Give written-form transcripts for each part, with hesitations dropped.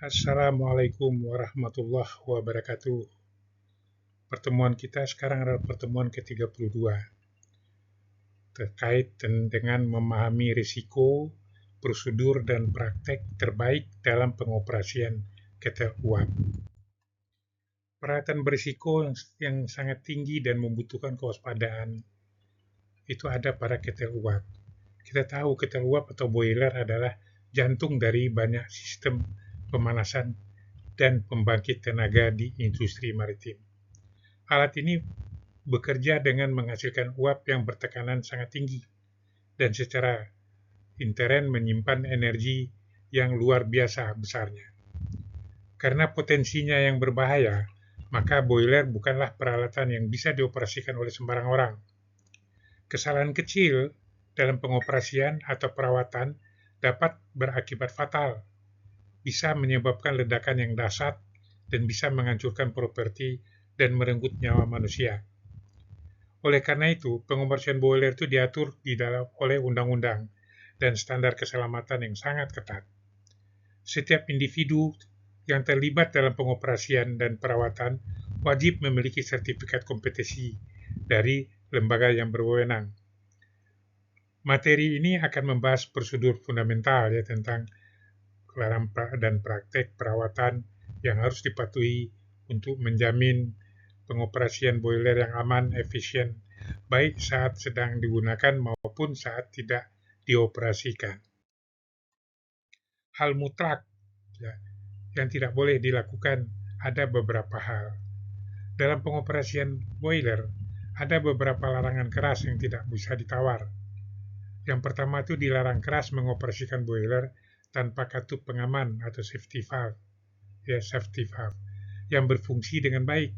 Assalamualaikum warahmatullahi wabarakatuh. Pertemuan kita sekarang adalah pertemuan ke-32 terkait dengan memahami risiko, prosedur, dan praktek terbaik dalam pengoperasian ketel uap. Peralatan berisiko yang sangat tinggi dan membutuhkan kewaspadaan itu ada pada ketel uap. Kita tahu ketel uap atau boiler adalah jantung dari banyak sistem pemanasan dan pembangkit tenaga di industri maritim. Alat ini bekerja dengan menghasilkan uap yang bertekanan sangat tinggi dan secara intern menyimpan energi yang luar biasa besarnya. Karena potensinya yang berbahaya, maka boiler bukanlah peralatan yang bisa dioperasikan oleh sembarang orang. Kesalahan kecil dalam pengoperasian atau perawatan dapat berakibat fatal, bisa menyebabkan ledakan yang dahsyat dan bisa menghancurkan properti dan merenggut nyawa manusia. Oleh karena itu, pengoperasian boiler itu diatur oleh undang-undang dan standar keselamatan yang sangat ketat. Setiap individu yang terlibat dalam pengoperasian dan perawatan wajib memiliki sertifikat kompetensi dari lembaga yang berwenang. Materi ini akan membahas prosedur fundamental tentang kelarang dan praktek perawatan yang harus dipatuhi untuk menjamin pengoperasian boiler yang aman, efisien, baik saat sedang digunakan maupun saat tidak dioperasikan. Hal mutlak yang tidak boleh dilakukan ada beberapa hal. Dalam pengoperasian boiler, ada beberapa larangan keras yang tidak bisa ditawar. Yang pertama itu dilarang keras mengoperasikan boiler tanpa katup pengaman atau safety valve yang berfungsi dengan baik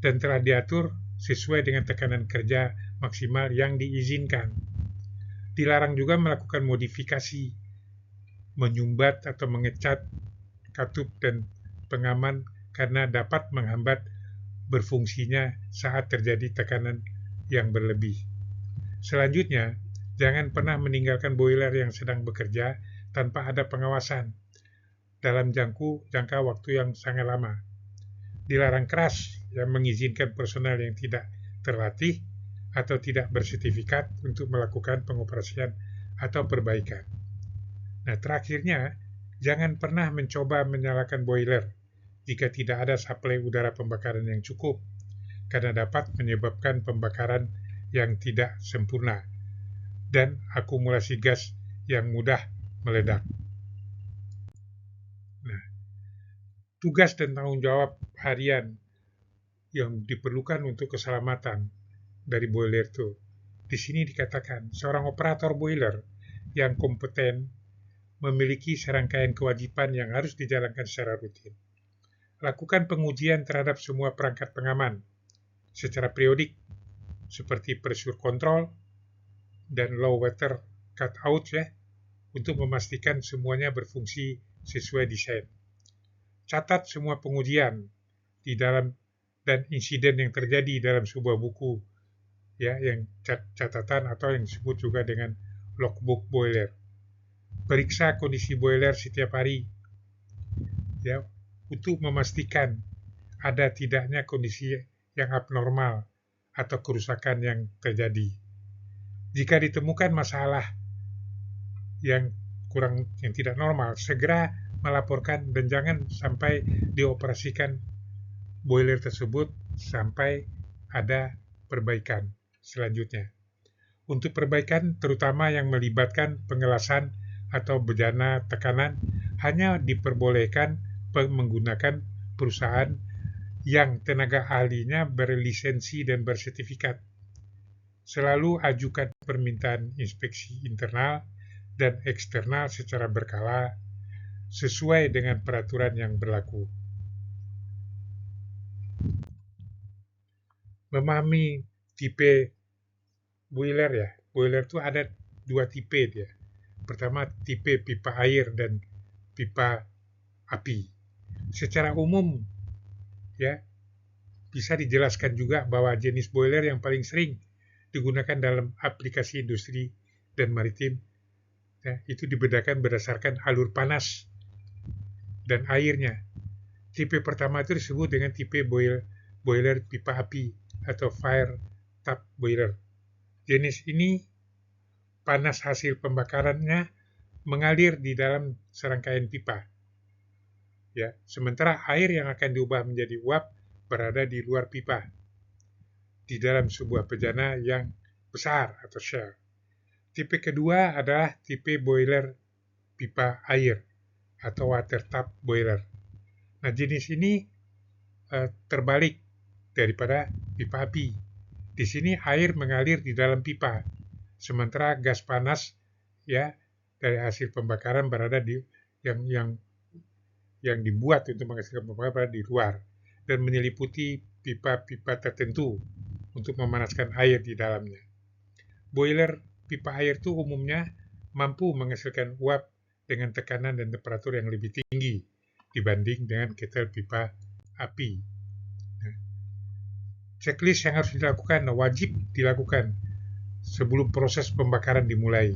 dan telah diatur sesuai dengan tekanan kerja maksimal yang diizinkan. Dilarang juga melakukan modifikasi, menyumbat atau mengecat katup dan pengaman karena dapat menghambat berfungsinya saat terjadi tekanan yang berlebih. Selanjutnya, jangan pernah meninggalkan boiler yang sedang bekerja tanpa ada pengawasan dalam jangka waktu yang sangat lama. Dilarang keras yang mengizinkan personel yang tidak terlatih atau tidak bersertifikat untuk melakukan pengoperasian atau perbaikan. Nah, terakhirnya, jangan pernah mencoba menyalakan boiler jika tidak ada suplai udara pembakaran yang cukup, karena dapat menyebabkan pembakaran yang tidak sempurna dan akumulasi gas yang mudah meledak. Nah, tugas dan tanggung jawab harian yang diperlukan untuk keselamatan dari boiler itu. Di sini dikatakan, seorang operator boiler yang kompeten memiliki serangkaian kewajiban yang harus dijalankan secara rutin. Lakukan pengujian terhadap semua perangkat pengaman secara periodik, seperti pressure control dan low water cutout untuk memastikan semuanya berfungsi sesuai desain. Catat semua pengujian di dalam dan insiden yang terjadi dalam sebuah buku yang catatan atau yang disebut juga dengan logbook boiler. Periksa kondisi boiler setiap hari untuk memastikan ada tidaknya kondisi yang abnormal atau kerusakan yang terjadi. Jika ditemukan masalah yang tidak normal, segera melaporkan dan jangan sampai dioperasikan boiler tersebut sampai ada perbaikan selanjutnya. Untuk perbaikan terutama yang melibatkan pengelasan atau bejana tekanan hanya diperbolehkan menggunakan perusahaan yang tenaga ahlinya berlisensi dan bersertifikat. Selalu ajukan permintaan inspeksi internal dan eksternal secara berkala sesuai dengan peraturan yang berlaku. Memahami tipe boiler boiler itu ada dua tipe dia. Pertama tipe pipa air dan pipa api. Secara umum bisa dijelaskan juga bahwa jenis boiler yang paling sering digunakan dalam aplikasi industri dan maritim itu dibedakan berdasarkan alur panas dan airnya. Tipe pertama itu disebut dengan tipe boiler pipa api atau fire tap boiler. Jenis ini panas hasil pembakarannya mengalir di dalam serangkaian pipa. Ya, sementara air yang akan diubah menjadi uap berada di luar pipa, di dalam sebuah bejana yang besar atau shell. Tipe kedua adalah tipe boiler pipa air atau water tap boiler. Nah, jenis ini terbalik daripada pipa api. Di sini air mengalir di dalam pipa, sementara gas panas ya dari hasil pembakaran berada di yang dibuat untuk menghasilkan pembakaran berada di luar dan menyeliputi pipa-pipa tertentu untuk memanaskan air di dalamnya. Boiler pipa air itu umumnya mampu menghasilkan uap dengan tekanan dan temperatur yang lebih tinggi dibanding dengan ketel pipa api. Checklist yang harus dilakukan, wajib dilakukan sebelum proses pembakaran dimulai.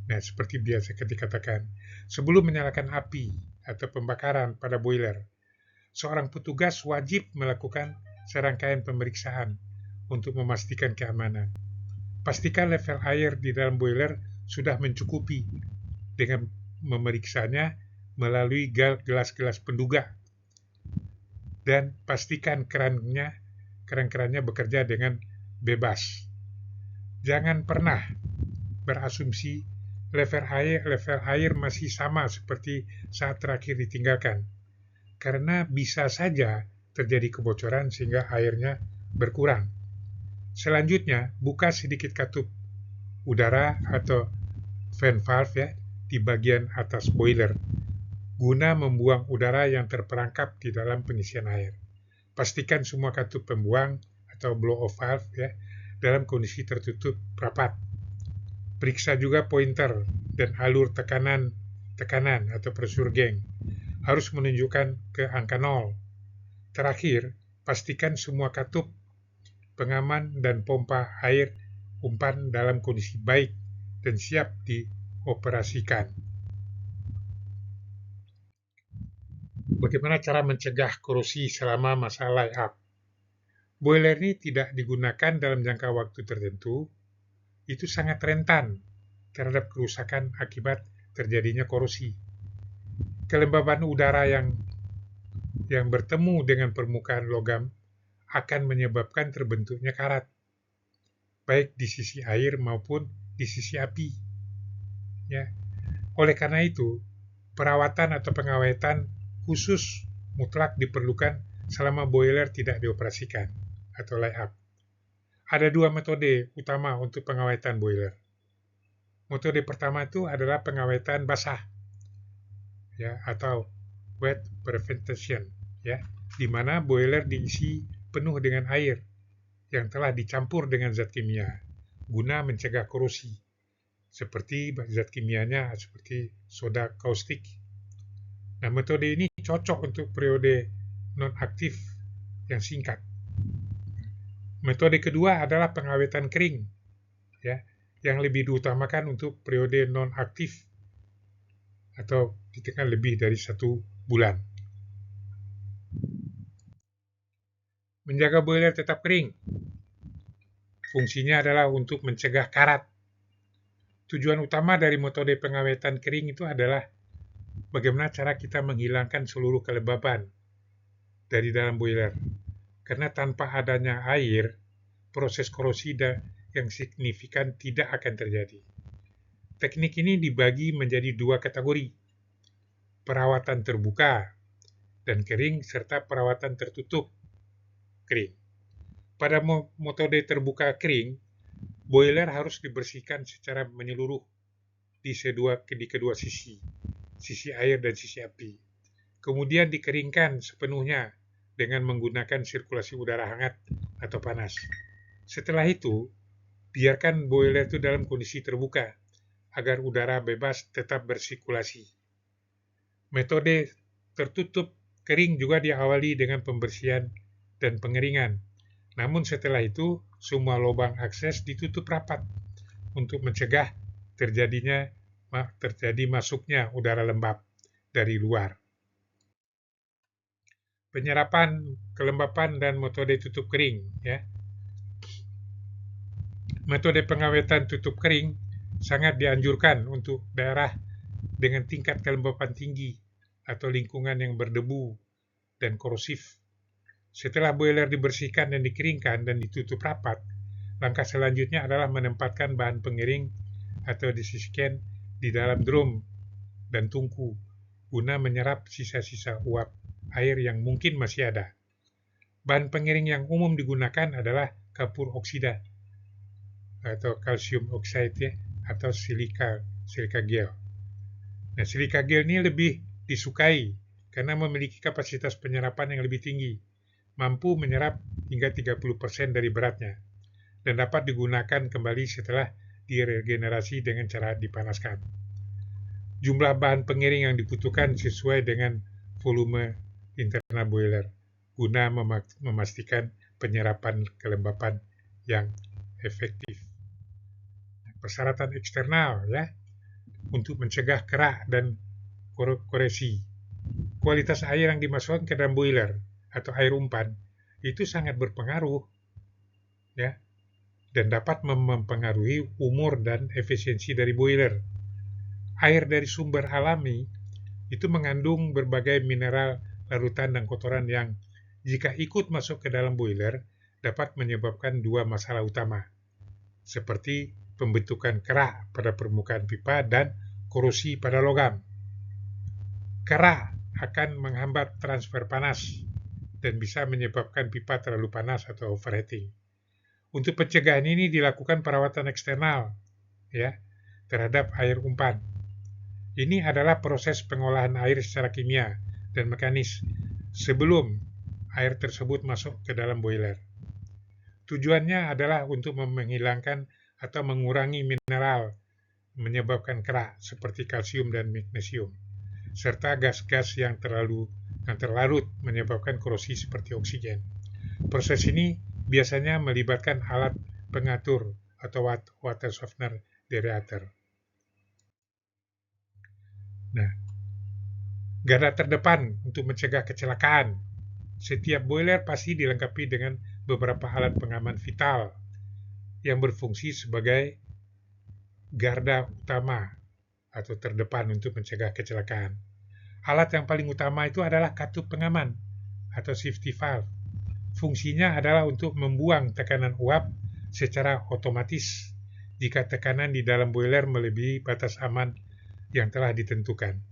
Nah, seperti biasa dikatakan, sebelum menyalakan api atau pembakaran pada boiler, seorang petugas wajib melakukan serangkaian pemeriksaan untuk memastikan keamanan. Pastikan level air di dalam boiler sudah mencukupi dengan memeriksanya melalui gelas-gelas penduga, dan pastikan keran-kerannya bekerja dengan bebas. Jangan pernah berasumsi level air masih sama seperti saat terakhir ditinggalkan, karena bisa saja terjadi kebocoran sehingga airnya berkurang. Selanjutnya, buka sedikit katup udara atau fan valve ya di bagian atas boiler guna membuang udara yang terperangkap di dalam pengisian air. Pastikan semua katup pembuang atau blow-off valve ya dalam kondisi tertutup rapat. Periksa juga pointer dan alur tekanan atau pressure gauge harus menunjukkan ke angka 0. Terakhir, pastikan semua katup pengaman dan pompa air umpan dalam kondisi baik dan siap dioperasikan. Bagaimana cara mencegah korosi selama masa lay-up? Boiler ini tidak digunakan dalam jangka waktu tertentu, itu sangat rentan terhadap kerusakan akibat terjadinya korosi. Kelembaban udara yang bertemu dengan permukaan logam akan menyebabkan terbentuknya karat, baik di sisi air maupun di sisi api. Ya. Oleh karena itu, perawatan atau pengawetan khusus mutlak diperlukan selama boiler tidak dioperasikan atau lay-up. Ada dua metode utama untuk pengawetan boiler. Metode pertama itu adalah pengawetan basah, ya, atau wet prevention, ya, di mana boiler diisi penuh dengan air yang telah dicampur dengan zat kimia guna mencegah korosi, seperti zat kimianya seperti soda kaustik. Nah, metode ini cocok untuk periode non-aktif yang singkat. Metode kedua adalah pengawetan kering, ya, yang lebih diutamakan untuk periode non-aktif atau ditekan lebih dari 1 bulan. Menjaga boiler tetap kering. Fungsinya adalah untuk mencegah karat. Tujuan utama dari metode pengawetan kering itu adalah bagaimana cara kita menghilangkan seluruh kelembaban dari dalam boiler. Karena tanpa adanya air, proses korosi yang signifikan tidak akan terjadi. Teknik ini dibagi menjadi 2 kategori, perawatan terbuka dan kering serta perawatan tertutup kering. Pada metode terbuka kering, boiler harus dibersihkan secara menyeluruh di kedua sisi air dan sisi api. Kemudian dikeringkan sepenuhnya dengan menggunakan sirkulasi udara hangat atau panas. Setelah itu, biarkan boiler itu dalam kondisi terbuka agar udara bebas tetap bersirkulasi. Metode tertutup kering juga diawali dengan pembersihan dan pengeringan. Namun setelah itu, semua lubang akses ditutup rapat untuk mencegah terjadi masuknya udara lembab dari luar. Penyerapan, kelembapan, dan metode tutup kering. Ya. Metode pengawetan tutup kering sangat dianjurkan untuk daerah dengan tingkat kelembapan tinggi atau lingkungan yang berdebu dan korosif. Setelah boiler dibersihkan dan dikeringkan dan ditutup rapat, langkah selanjutnya adalah menempatkan bahan pengiring atau disiskan di dalam drum dan tungku guna menyerap sisa-sisa uap air yang mungkin masih ada. Bahan pengiring yang umum digunakan adalah kapur oksida atau kalsium oxide ya, atau silika gel. Nah, silika gel ini lebih disukai karena memiliki kapasitas penyerapan yang lebih tinggi, mampu menyerap hingga 30% dari beratnya, dan dapat digunakan kembali setelah diregenerasi dengan cara dipanaskan. Jumlah bahan pengiring yang dibutuhkan sesuai dengan volume internal boiler, guna memastikan penyerapan kelembapan yang efektif. Persyaratan eksternal ya, untuk mencegah kerak dan koresi. Kualitas air yang dimasukkan ke dalam boiler atau air umpan itu sangat berpengaruh ya, dan dapat mempengaruhi umur dan efisiensi dari boiler. Air dari sumber alami itu mengandung berbagai mineral, larutan, dan kotoran yang jika ikut masuk ke dalam boiler dapat menyebabkan dua masalah utama, seperti pembentukan kerak pada permukaan pipa dan korosi pada logam. Kerak akan menghambat transfer panas dan bisa menyebabkan pipa terlalu panas atau overheating. Untuk pencegahan ini dilakukan perawatan eksternal ya, terhadap air umpan. Ini adalah proses pengolahan air secara kimia dan mekanis sebelum air tersebut masuk ke dalam boiler. Tujuannya adalah untuk menghilangkan atau mengurangi mineral menyebabkan kerak seperti kalsium dan magnesium, serta gas-gas yang terlarut menyebabkan korosi seperti oksigen. Proses ini biasanya melibatkan alat pengatur atau water softener dereator. Nah, garda terdepan untuk mencegah kecelakaan. Setiap boiler pasti dilengkapi dengan beberapa alat pengaman vital yang berfungsi sebagai garda utama atau terdepan untuk mencegah kecelakaan. Alat yang paling utama itu adalah katup pengaman atau safety valve. Fungsinya adalah untuk membuang tekanan uap secara otomatis jika tekanan di dalam boiler melebihi batas aman yang telah ditentukan,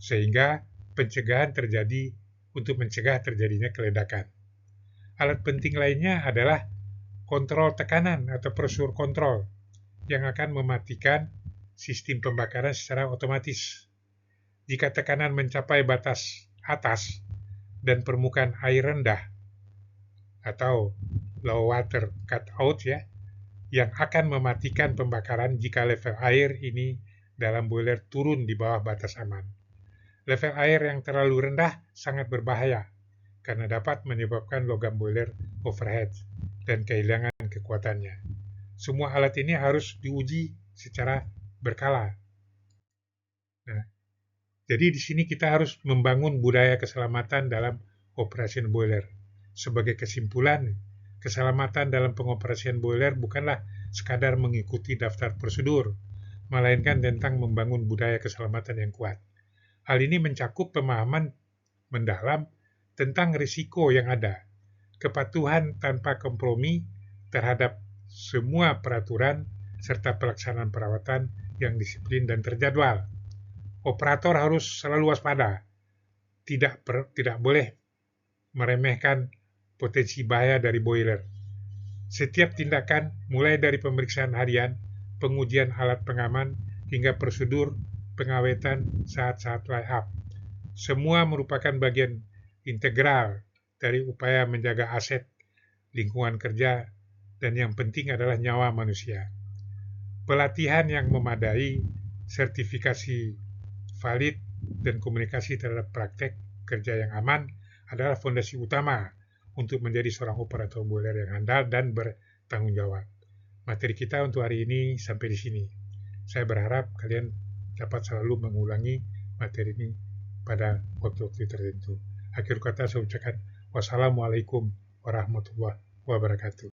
sehingga pencegahan terjadi untuk mencegah terjadinya keledakan. Alat penting lainnya adalah kontrol tekanan atau pressure control yang akan mematikan sistem pembakaran secara otomatis. Jika tekanan mencapai batas atas dan permukaan air rendah atau low water cutout ya, yang akan mematikan pembakaran jika level air ini dalam boiler turun di bawah batas aman. Level air yang terlalu rendah sangat berbahaya karena dapat menyebabkan logam boiler overheat dan kehilangan kekuatannya. Semua alat ini harus diuji secara berkala. Nah, jadi di sini kita harus membangun budaya keselamatan dalam operasi boiler. Sebagai kesimpulan, keselamatan dalam pengoperasian boiler bukanlah sekadar mengikuti daftar prosedur, melainkan tentang membangun budaya keselamatan yang kuat. Hal ini mencakup pemahaman mendalam tentang risiko yang ada, kepatuhan tanpa kompromi terhadap semua peraturan, serta pelaksanaan perawatan yang disiplin dan terjadwal. Operator harus selalu waspada, tidak boleh meremehkan potensi bahaya dari boiler. Setiap tindakan, mulai dari pemeriksaan harian, pengujian alat pengaman, hingga prosedur pengawetan saat-saat layup, semua merupakan bagian integral dari upaya menjaga aset, lingkungan kerja, dan yang penting adalah nyawa manusia. Pelatihan yang memadai, sertifikasi valid, dan komunikasi terhadap praktek kerja yang aman adalah fondasi utama untuk menjadi seorang operator boiler yang handal dan bertanggung jawab. Materi kita untuk hari ini sampai di sini. Saya berharap kalian dapat selalu mengulangi materi ini pada waktu-waktu tertentu. Akhir kata saya ucapkan wassalamualaikum warahmatullahi wabarakatuh.